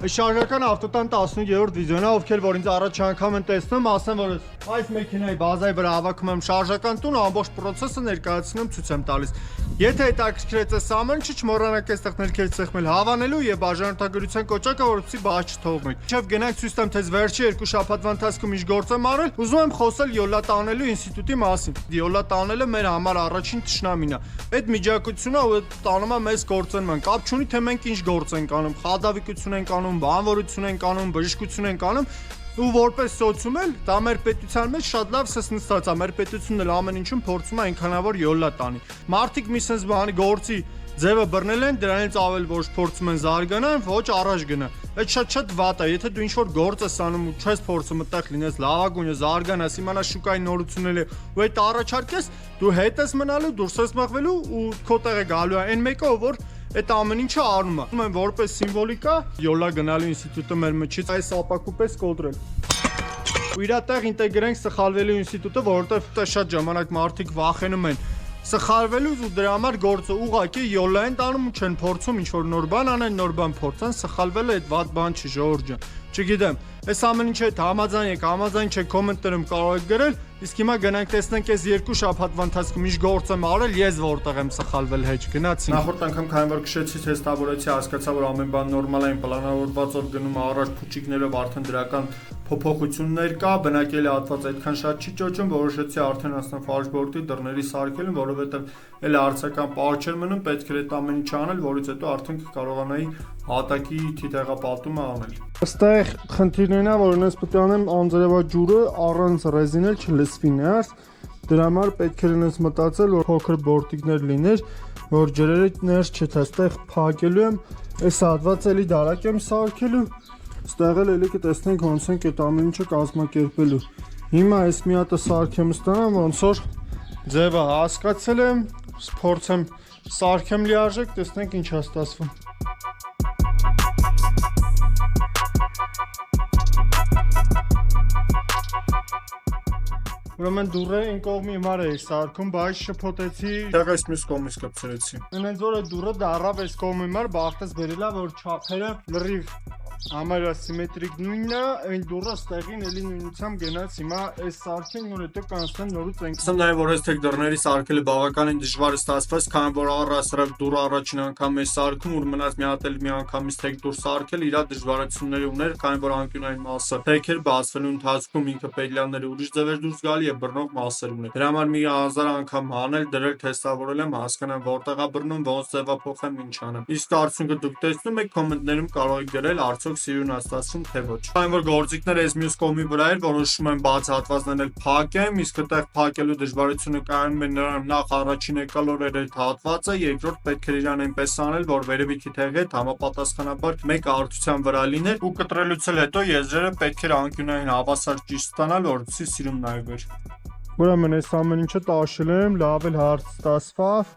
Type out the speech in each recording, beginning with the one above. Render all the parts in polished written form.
Շարժական ավտոտան 15-րդ վիդեոն է, ովքեր որ ինձ առաջ անգամ են տեսնում, ասեմ որ այս մեքենայի բազայի վրա հավաքում եմ շարժական տուն, ամբողջ process-ը ներկայացնում ցույց եմ տալիս։ Եթե հետաքրքրեց այս ամեն ինչ, չմոռանաք այստեղ ներքև ցեղմել հավանելու եւ բաժանորդագրության կոճակը, որովհետեւ բաց չթողնեք։ Ինչեւ գնանք ցույց տամ, թե վերջի 2 շաբաթվա ընթացքում ինչ գործ եմ արել, ուզում եմ խոսել յոլա տանելու ինստիտուտի մասին։ Յոլա տանելը մեր համար առաջին թշնամին է։ Այդ միջակայությունը ու տանում է մեզ գործընման։ Կապ չունի թե մենք ինչ գործ ենք անում, խադավիկություն ենք անում, բանվորություն ենք անում, բժշկություն ենք անում, ու որպես սոցիում էլ դա մեր պետության մեջ շատ լավ սնստած է։ Մեր պետությունն էլ ամեն ինչում փորձում է այնքանավոր յոլա տանի։ Մարդիկ մի sense բանի գործի ձևը բռնել են, դրանից ավել ոչ փորձում են զարգանալ, ոչ առաջ գնա։ Այդ շատ վատ է, եթե դու ինչ-որ գործ ես անում ու չես փորձում այդտեղ լինես լավագույնը, զարգանաս, իմանաս շուկայի նորությունները ու այդ առաջարկես, դու հետ ես մնալու, դուրս ես մղվելու ու քո տեղը գալու է այն մեկը, որ այդ ամեն ինչը անում է։ Ում եմ որպես սիմվոլիկա յոլա գնալու ինստիտուտը մեր միջից այս ապակու պես կոտրել։ Ու իր տեղ ինտեգրենք սխալվելու ինստիտուտը, որովհետև դա շատ ժամանակ մարդիկ վախենում են սխալվելուց ու դրա համար գործը ուղղակի յոլա են տանում ու չեն փորձում ինչ-որ նոր բան անեն, նոր բան փորձեն, սխալվելը այդ վատ բան չի, ժողովուրդ ջան։ Չգիտեմ, այս ամեն ինչը հետ համաձայն եք կոմենտներում կարող եք գրել, իսկ հիմա գնանք տեսնենք այս 2 շաբաթվա ընթացքում ինչ գործ եմ արել, ես որտեղ եմ սխալվել հեչ գնացին։ Նախորդ անգամ քանի որ քշեցի, թեստավորեցի, հասկացա, որ ամեն բան նորմալ է, պլանավորվածով գնում է առաջ փուչիկներով արդեն դրական փոփոխություններ կա, բնակելի հատված այդքան շատ չի ճոճում, որոշեցի արդեն ասեմ ֆարշբորդի դռների սարքելուն, որովհետև էլ արցական պահ չէր մնում, պետք էր այդ ամեն ինչը անել, որից հետո արդեն կարողանայի հատակի թիթեղապատումը անել։ Այստեղ խնդիրն է, որ ունես պետք է անեմ անձրևաջուրը առանց ռեզինել չլսվի ներս, դրա համար պետք է ունես մտածել, որ փոքր բորտիկներ լիներ, որ ջրերը ներս չթա, այստեղ փակելու եմ, այս հատվածը էլի դարակ եմ սարքելու, այստեղ էլի կտեսնենք ոնց ենք այդ ամեն ինչը կազմակերպելու։ Հիմա այս մի հատը սարքեմ ստանամ, ոնց որ ձևը հասկացել եմ, փորձեմ սարքեմ լիարժեք, տեսնենք ինչ է ստացվում։ Ուրեմն դուրը այն կողմի հիմար էի սարքում, բայց շփոթեցի, դեռ այս մյուս կողմից կպցրեցի։ Այնց որ այդ դուրը դարավ այս կողմի հիմար, բախտես բերելա, որ չափերը լրիվ համարյա սիմետրիկ նույնն է, այն դուրը ստեղին էլի նույնությամբ գնաց, հիմա այս սարքեն որ հետո կանցնեմ նորից ենք։ Ասեմ նաև որ այս թեք դռների սարքելը բավականին դժվար է ստացված, քանի որ առասարակ դուրը առաջին անգամ է սարքում, ու մնաց մի հատ էլ մի անգամից թեք դուր սարքել իր դժվարություններ ուներ, քանի որ անկյունային մասը թեքեր բացվելու ընթացքում ինքը պետլյանները ուրիշ ձևեր դուրս գալի է բռնող մասեր ուներ։ Դրա համար մի 1000 անգամ հանել, դրել, թեստավորել եմ, հասկանամ որտեղ է բռնում, ոնց ձևափոխեմ, ինչ անեմ։ Իսկ արդյունքը դուք տեսնում եք, կոմենտներում կարող եք գրել, արդյոք սիրուն է ստացվում թե ոչ։ Այն որ գործիքները այս մյուս կողմի վրա էր, որոշում եմ բաց հատվածներն էլ փակեմ, իսկ այդտեղ փակելու դժվարությունը կայանում է նրան նախ առաջին էկալորեր այդ հատվածը, երկրորդ պետք է իրան այնպես անել, որ վերևի թեղի հետ համապատասխանաբար մեկ արդյունության վրա լիներ ու կտրելուց հետո եզրերը պետք էր անկյունային հավասար ճիշտ ստանալ, որպեսզի սիրուն նայվեր։ Ուրեմն այս ամեն ինչը տաշել եմ, լավ էլ հարց ստացվավ։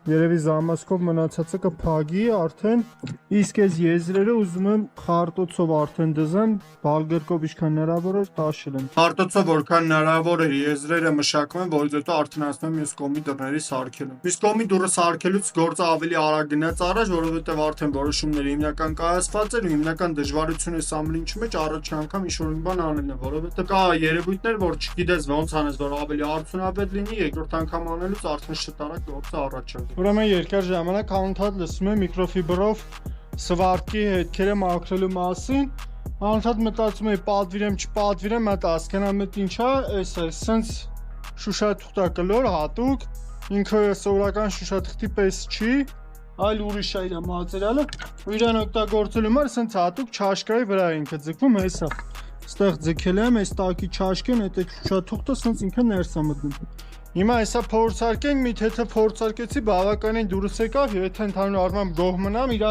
Երևի զամասկով մնացածը կփագի արդեն, իսկ այս եզրերը ուզում եմ խարտոցով արդեն դզեմ, բալգերկով ինչքան հնարավոր է տաշել եմ։ Խարտոցով որքան հնարավոր է եզրերը մշակում են, որից հետո արդեն ասում եմ մյուս կողմի դռների սարքելուն։ Մյուս կողմի դուռը սարքելուց գործը ավելի արագ գնաց առաջ, որովհետև արդեն որոշումները հիմնական կայացված են ու հիմնական դժվարությունը այս ամեն ինչի մեջ առաջին անգամ ինչ-որ մի բան անելն է, որովհետև կա երևույթներ, որ չգիտես ոնց անես, որ ավելի արդյունավետ լինի, երկրորդ անգամ անելուց արդեն շատ արագ գործը առաջ է։ Ուրեմն երկար ժամանակ անընդհատ լսում եմ միկրոֆիբրով սվարտքի հետքերը մաքրելու մասին, անընդհատ մտածում եմ պատվիրեմ, չպատվիրեմ, մատ հասկանամ այդ ինչա, այս է, սենց շուշաթուղթա կլոր հատուկ, ինքը սովորական շուշաթղթի պես չի, այլ ուրիշ է իր մատերիալը, ու իրան օգտագործելու համար սենց հատուկ չաշկայի վրա ինքը ձգվում, հեսա, ստեղ ձգել եմ, այս տակի չաշկեն, այդ շուշաթուղթը սենց ինքը ներս է մտնում։ Հիմա հեսա փորձարկենք, մի թեթը փորձարկեցի, բավականին դուրս եկավ, եւ եթե ընդհանուր առմամբ գող մնամ, իր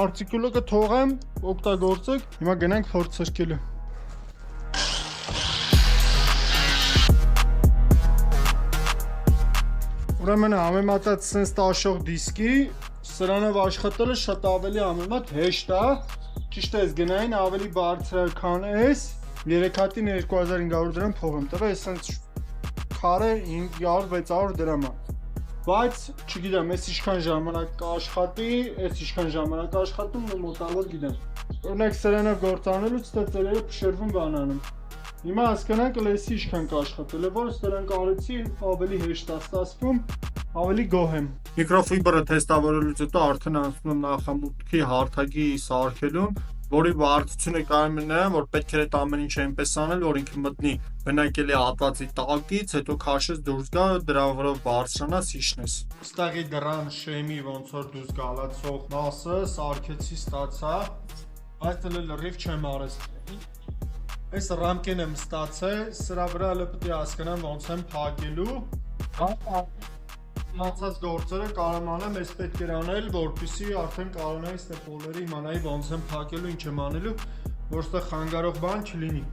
արտիկուլը կթողեմ, օգտագործեք, հիմա գնանք փորձարկելու։ Ուրեմն համեմատած սենց տաշող դիսկի, սրանով աշխատելը շատ ավելի համեմատ հեշտ է, ճիշտ է, գնային ավելի բարձր է, քան այս, 3 հատին 2500 դրամ փող եմ տվել, սենց քարը 500-600 դրամ է, բայց չգիտեմ, այս ինչքան ժամանակ կաշխատի, այս ինչքան ժամանակ աշխատում ու մոտավոր գիտեմ։ Օրինակ սրանով գործանելուց դա ծերերը փշրվում բանանում։ Հիմա հասկանանք լեսի ինչքան կաշխատել է, որ սրանք արեցի ավելի հեշտ է ստացվում, ավելի գոհ եմ։ Միկրոֆիբրը թեստավորելուց հետո արդեն անցնում եմ նախամուտքի հարթակի սարքելուն, որի բարդությունը կարող է նրան, որ պետք է այդ ամեն ինչ այնպես անել, որ ինքը մտնի բնակելի հատվածի տակից, հետո քաշես դուրս գա, դրա վրա բարձրանաս իջնես։ Ստաղի դրան շեմի ոնց որ դուրս գալացող մասը սարքեցի ստացա, բայց դե լրիվ չեմ արել։ Այս ռամկեն եմ ստացել, սրա վրա հələ պետք է հասկանամ ոնց եմ փակելու։ Մնացած գործերը կարող անեմ, ես պետք է անել, որպեսզի արդեն կարողանայի ստեփոլերը իմանայի ոնց եմ փակելու, ինչ եմ անելու, որ ստեղ խանգարող բան չլինի։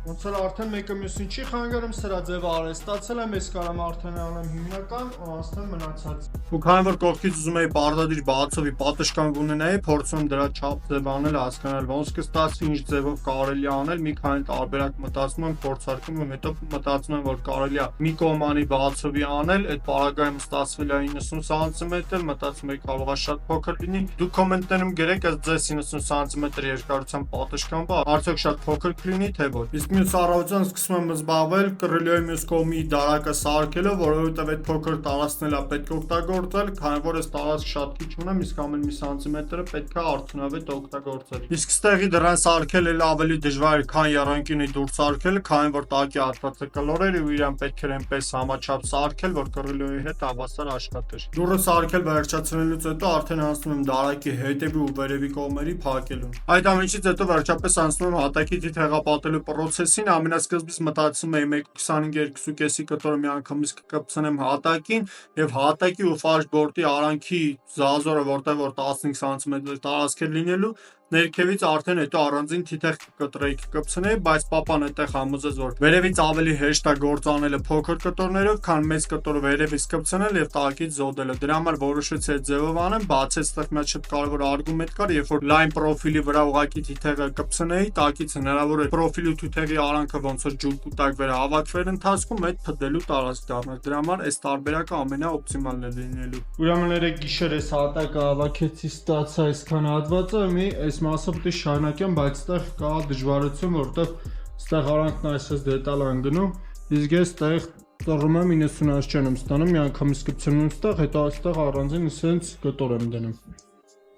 Ոնց էլ արդեն մեկը մյուսին չի խանգարում, սրա ձևը արել ստացել եմ, ես կարամ արդեն անեմ հիմնական ու անցնեմ մնացած։ Ու քանի որ կողքից ուզում եի պարտադիր բացովի պատշգամբ ունենայի, փորձում դրա չափ ձև անել, հասկանալ ոնց կստացվի, ինչ ձևով կարելի է անել, մի քանի տարբերակ մտածում եմ, փորձարկում եմ, հետո մտածում եմ, որ կարելի է մի կողմանի բացովի անել, այդ պարագայում ստացվել է 90 սմ, մտածում եի կարող է շատ փոքր լինի։ Դուք կոմենտներում գրեք, ըստ ձեզ 90 սմ երկարության պատշգամբը արդյոք շատ փոքր կլինի, թե ոչ։ Իսկ մյուս առավոտյան սկսում եմ զբաղվել կռիլոյի մյուս կողմի դարակը սարքելով, որովհետև այդ փոքր տարածքն էլ պետք է օգտագործել, քանի որ այս տարածք շատ քիչ ունեմ, իսկ ամեն մի սանտիմետրը պետք է արդյունավետ օգտագործել։ Իսկ ստեղի դրան սարքել էլ ավելի դժվար է, քան եռանկյունի դուրս սարքել, քանի որ տակի հատվածը կլոր էր ու իրան պետք էր այնպես համաչափ սարքել, որ կռիլոյի հետ հավասար աշխատեր։ Դուռը սարքել վերջացնելուց հետո արդեն անցնում եմ դարակի հետևի ու վերևի կողմերի փակելուն։ Այդ ամենից հետո վերջապես անցնում եմ հատակի թիթեղապատելու պրոցեսին, ամենասկզբից մտածում էի 1.25-2.5 կտորը միանգամից կկպցնեմ հատակին եւ հատակի ու ֆարշ բորտի արանքի զազորը, որտեղ որ 15 սմ տարածք է լինելու, ներքևից արդեն հետո առանձին թիթեղ կտրեի կկպցնեի, բայց papan այդտեղ համոզեց, որ վերևից ավելի հեշտ է գործանելը փոքր կտորներով, քան մեծ կտորը վերևից կպցնել եւ տակից զոդելը։ Դրա համար որոշեցի այդ ձևով անեմ, բացի այստեղ մի շատ կարևոր արգումենտ կար, երբ որ լայն պրոֆիլի վրա ուղակի թիթեղը կպցնեի, տակից հնարավոր է պրոֆիլի թիթեղի արանքը ոնց որ ջուր կուտակ վեր հավաքվեր ընթացքում, այդ փդելու տարածք դառնար։ Դրա համար այս տարբերակը ամենաօպտիմալն է լինելու։ Ուրեմն երեք գիշեր այս հատակը հավաքեցի, ստացա այսքան հատվածը, մի այս մասը պետք է շարունակեմ, բայց այստեղ կա դժվարություն, որտեղ այստեղ արանքն այսպես դետալ գնում, իսկ ես այստեղ ծռում եմ 90 չեմ ստանում, միանգամից կպցնում այստեղ, հետո այստեղ առանձին ասենց կտոր եմ դնում։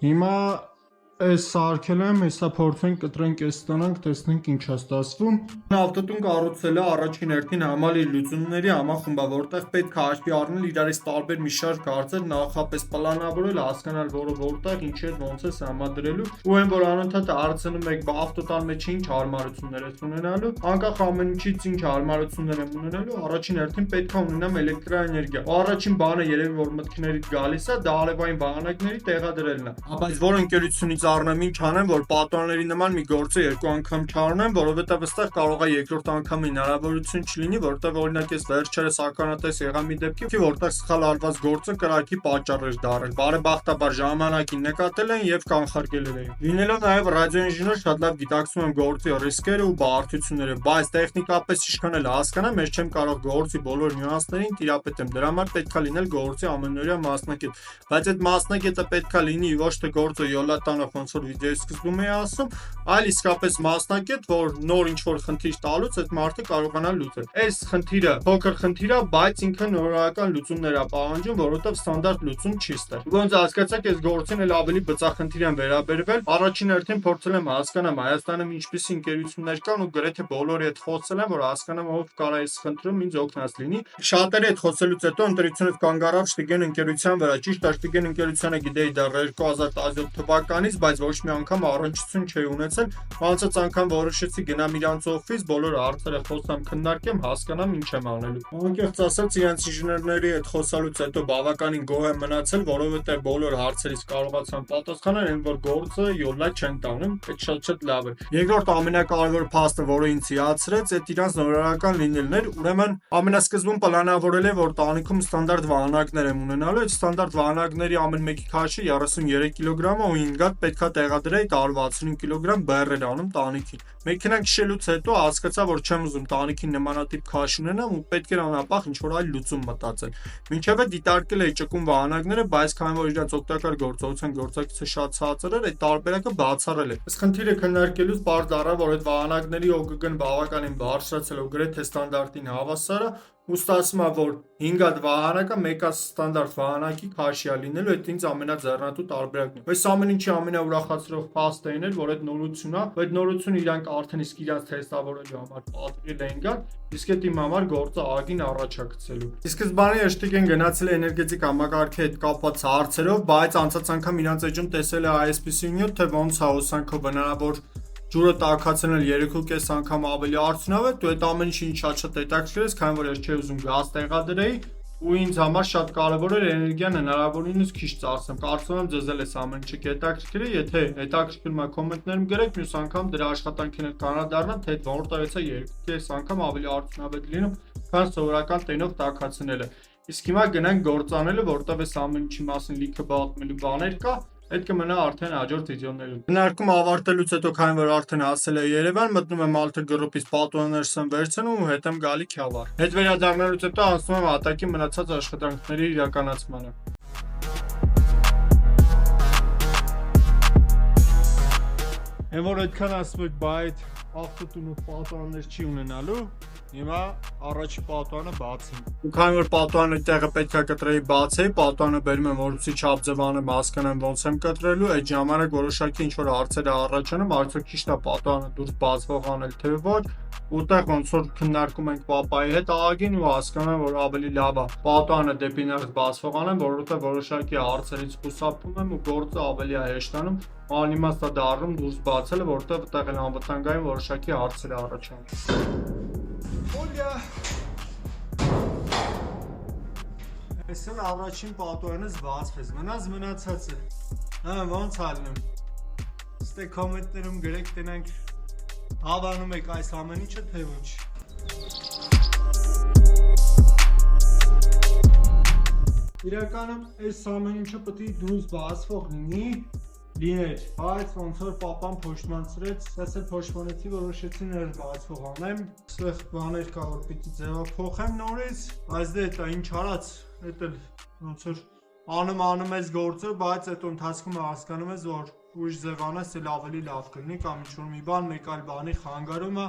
Հիմա այս սարքել եմ, հեսա փորձենք կտրենք այս ստանանք, տեսնենք ինչ է ստացվում։ Ավտոտուն կառուցելը առաջին հերթին համալիր լուծումների համախումբ է, որտեղ պետք է հաշվի առնել իրարից տարբեր մի շարք հարցեր, նախապես պլանավորել, հասկանալ որը որտեղ, ինչ է, ոնց է համադրելու, ու այն որ անընդհատ հարցնում եք, ավտոտան մեջ ինչ հարմարություններ ես ունենալու, անկախ ամեն ինչից ինչ հարմարություններ եմ ունենալու, առաջին հերթին պետք է ունենամ էլեկտրաէներգիա։ Առաջին բանը երևի որ մտքներից գալիս է, դա արևային վահանակների տեղադրելն է։ Բայց որ ընկերությունից առնեմ ինչ անեմ, որ պատոնների նման մի գործը երկու անգամ չառնեմ, որովհետև այստեղ կարող է երկրորդ անգամ հնարավորություն չլինի, որտեղ օրինակ ես վերջերս ականատես եղա մի դեպքի, որտեղ սխալ արված գործը կրակի պատճառ էր դառել։ Բարեբախտաբար ժամանակին նկատել են եւ կանխարգելել էին։ Լինելով նաեւ ռադիոինժեներ շատ լավ գիտակցում եմ գործի ռիսկերը ու բարդությունները, բայց տեխնիկապես ինչքան էլ հասկանամ, ես չեմ կարող գործի բոլոր նյուանսներին տիրապետեմ։ Դրա համար պետք է լինել գործի ամենօրյա մասնակից, բայց այդ մասնակիցը պետք է լինի ոչ թե գործը յոլատանով ոնց որ վիդեոյի սկզբում էի ասում, այլ իսկապես մասնակից, որ նոր ինչ-որ խնդիր տալուց այդ մարդը կարողանա լուծել։ Այս խնդիրը փոքր խնդիր է, բայց ինքը նորարարական լուծումներ է պահանջում, որովհետև ստանդարտ լուծում չի ստեղ։ Ոնց հասկացաք, այս գործին էլ ավելի բծախնդիր են վերաբերվել։ Առաջին հերթին փորձել եմ հասկանամ Հայաստանում ինչպիսի ընկերություններ կան ու գրեթե բոլորի հետ խոսել եմ, որ հասկանամ ով կարա այս խնդրում ինձ օգնած լինի։ Շատերի հետ խոսելուց հետո ընտրությունից կանգ առավ Շտիգեն ընկերության վրա։ Ճիշտ է, Շտիգեն ընկերությունը գիտեի դեռ 2017 թվականից, բայց ոչ մի անգամ առնչություն չէի ունեցել։ Անցած անգամ որոշեցի գնամ իրանց օֆիս, բոլոր հարցերը խոսամ, քննարկեմ, հասկանամ ինչ եմ անելու։ Անկեղծ ասած, իրենց ինժեներների հետ խոսալուց հետո բավականին գոհ եմ մնացել, որովհետև բոլոր հարցերից կարողացան պատասխանել, այն որ գործը յոլա չեն տանում, այդ շատ լավ է։ Երկրորդ ամենակարևոր փաստը, որը ինձ հիացրեց, այդ իրանց նորարարական լինելն էր։ Ուրեմն ամենասկզբում պլանավորել եմ, որ տանիքում ստանդարտ վահանակներ եմ ունենալու, այդ ստանդարտ վահանակների ամեն մեկի քաշը 33 կիլոգրամ է ու 5 հատ պետքա տեղադրեի 165 կիլոգրամ բեռեր անում տանիքին։ Մեքենան քշելուց հետո հասկացա, որ չեմ ուզում տանիքին նմանատիպ քաշ ունենամ ու պետք էր անապահ ինչ-որ այլ լուծում մտածել։ Մինչև այդ դիտարկել էի ճկուն վահանակները, բայց քանի որ իրաց օգտակար գործողության գործակիցը շատ ցածր էր, այդ տարբերակը բացառել է։ Այս խնդիրը քննարկելուց պարզ դառավ, որ այդ վահանակների OGG-ն բավականին բարձրացել ու գրեթե ստանդարտին հավասար է, ու ստացվում է, որ 5 հատ վահանակը մեկ ստանդարտ վահանակի քաշյա լինելու, այդ ինձ ամենաձեռնատու տարբերակն է։ Այս ամեն ինչի ամենաուրախացրող փաստը այն էր, որ այդ նորությունն է, այդ նորությունը իրանք արդեն իսկ իրանք թեստավորելու համար պատրաստել էին գալ, իսկ այդ իմ համար գործը ագին առաջ է գցելու։ Ի սկզբանե ըշտիկ են գնացել էներգետիկ համակարգի հետ կապված հարցերով, բայց անցած անգամ իրանց էջում տեսել է այսպիսի նյութ, թե ոնց է հոսանքով բնանավոր ջուրը տաքացնել 3.5 անգամ ավելի արդյունավետ, ու այդ ամեն ինչը ինձ շատ հետաքրքրեց, քանի որ ես չէի ուզում գազ տեղադրեի, ու ինձ համար շատ կարևոր էր էներգիան հնարավորինս քիչ ծախսեմ։ Կարծում եմ ձեզ էլ այս ամեն ինչը կհետաքրքրի, եթե հետաքրքրում է կոմենտներում գրեք, մյուս անգամ դրա աշխատանքին էլ կանրադառնամ, թե որտեղից է 2.5 անգամ ավելի արդյունավետ լինում, քան սովորական տենով տաքացնելը։ Իսկ հիմա գնանք գործանելը, որտեղ այս ամեն ինչի մասին լիքը պատմելու բաներ կա, այդ կմնա արդեն հաջորդ վիդեոներում։ Քննարկումը ավարտելուց հետո, քանի որ արդեն հասել է Երևան, մտնում եմ Alter Group-ից պատուհաններս եմ վերցնում ու հետ եմ գալի Քյավառ։ Հետ վերադառնալուց հետո անցնում եմ հատակի մնացած աշխատանքների իրականացմանը։ Եմ որ այդքան ասում եք, բայց ավտոտունը պատուհաններ չի ունենալու, հիմա առաջի պատուհանը բացեմ։ Ու քանի որ պատուհանը տեղը պետք է կտրեի բացեի, պատուհանը բերում եմ, որպեսզի չափ ձևանեմ, հասկանամ ոնց եմ կտրելու, այդ ժամանակ որոշակի ինչ-որ հարցեր է առաջանում, արդյոք ճիշտ է պատուհանը դուրս բացվող անել թե ոչ, ուտեղ ոնց որ քննարկում ենք պապայի հետ աղագին ու հասկանամ, որ ավելի լավ է պատուհանը դեպի ներս բացվող անեմ, որովհետև որոշակի հարցերից խուսափում եմ ու գործը ավելի է հեշտանում, անիմաստ է դառնում դուրս բացելը, որովհետև այդտեղ էլ անվտանգային որոշակի հարցեր է առաջանում։ Օլյա։ Այսօր առաջին պատուհանս բացվեց, մնացածը։ Ոնց ալնում։ Ստե կոմենտներում գրեք, տենանք հավանում եք այս ամեն ինչը, թե ոչ։ Իրականում այս ամեն ինչը պետք է դուրս բացվող լիներ, բայց ոնց որ պապան փոշմանցրեց, ես էլ փոշմանեցի, որոշեցի ներս բացվող անեմ, այստեղ բաներ կա, որ պիտի ձևափոխեմ նորից, բայց դե դա ինչ արած, էդ էլ ոնց որ անում ես գործը, բայց այդ ընթացքում հասկանում ես, որ ուրիշ ձև անես, էլ ավելի լավ կլինի, կամ ինչ-որ մի բան մեկ այլ բանի խանգարում է,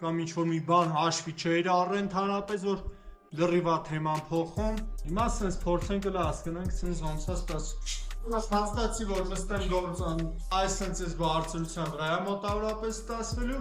կամ ինչ-որ մի բան հաշվի չէր առել ընդհանրապես, որ լրիվ է թեման փոխում։ Հիմա սենց փորձենք էլ հասկանանք, սենց ոնց է ստացվում։ Հաստատեցի, որ մստեմ գործան, այս սենց ես բարձրության վրա է մոտավորապես ստացվելու,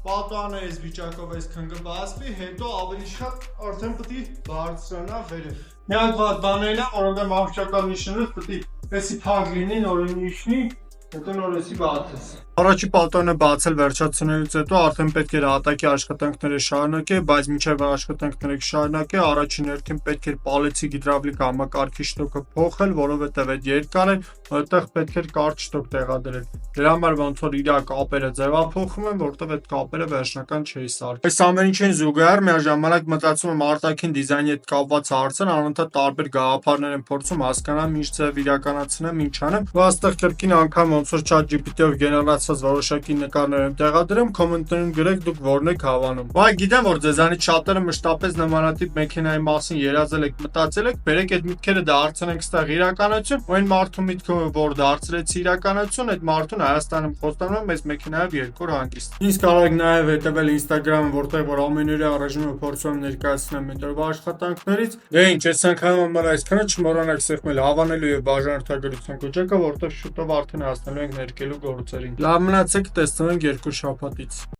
պատուհանը այս վիճակով այս քնգը բացվի, հետո ավելի շատ արդեն պետք է բարձրանա վերև։ Միակ վատ բաներն է, որոնք մահճական նիշներս պետք է էսի փակ լինի, նորի նիշնի, հետո նորեսի բացես։ Առաջի պատուհանը բացել վերջացնելուց հետո արդեն պետք էր հատակի աշխատանքները շարունակել, բայց մինչև աշխատանքները կշարունակել, առաջին հերթին պետք էր պալեցի հիդրավլիկ համակարգի շտոկը փոխել, որովհետև այդ երկար էր, այդտեղ պետք էր կարճ շտոկ տեղադրել։ Դրա համար ոնց որ իր կապերը ձևափոխում են, որովհետև այդ կապերը վերջնական չէի սարքել։ Այս ամեն ինչին զուգահեռ միաժամանակ մտածում եմ արտաքին դիզայնի հետ կապված հարցեր, անընդհատ տարբեր գաղափարներ եմ փորձում հասկանալ, ինչ ձև իրականացնեմ, ինչ անեմ։ Ու այստեղ կրկին անգամ ոնց որ ChatGPT-ով գեներացած որոշակի նկարներ եմ տեղադրում, կոմենտներում գրեք դուք որն եք հավանում։ Բայց գիտեմ, որ ձեզանից շատերը մշտապես նմանատիպ մեքենայի մասին երազել եք, մտածել եք, բերեք այդ միտքերը դարձնենք ստեղ իրականություն, ու այն մարդու միտքը, որ դարձրեց իրականություն, այդ մարդուն Հայաստանում խոստանում այս մեքենայով երկու հանգիստ։ Ինձ կարող եք նաև հետևել Instagram-ը, որտեղ որ ամենօրյա ռեժիմը փորձում եմ ներկայացնել մեր տարվա աշխատանքներից։ Դե ինչ, այս անգամ համար այսքանը, չմոռանաք սեղմել հավանելու եւ բաժանորդագրության կոճակը, որտեղ շուտով արդեն հասնելու ենք ներկելու գործերին։ Լավ մնացեք, տեսնենք երկու շաբաթից։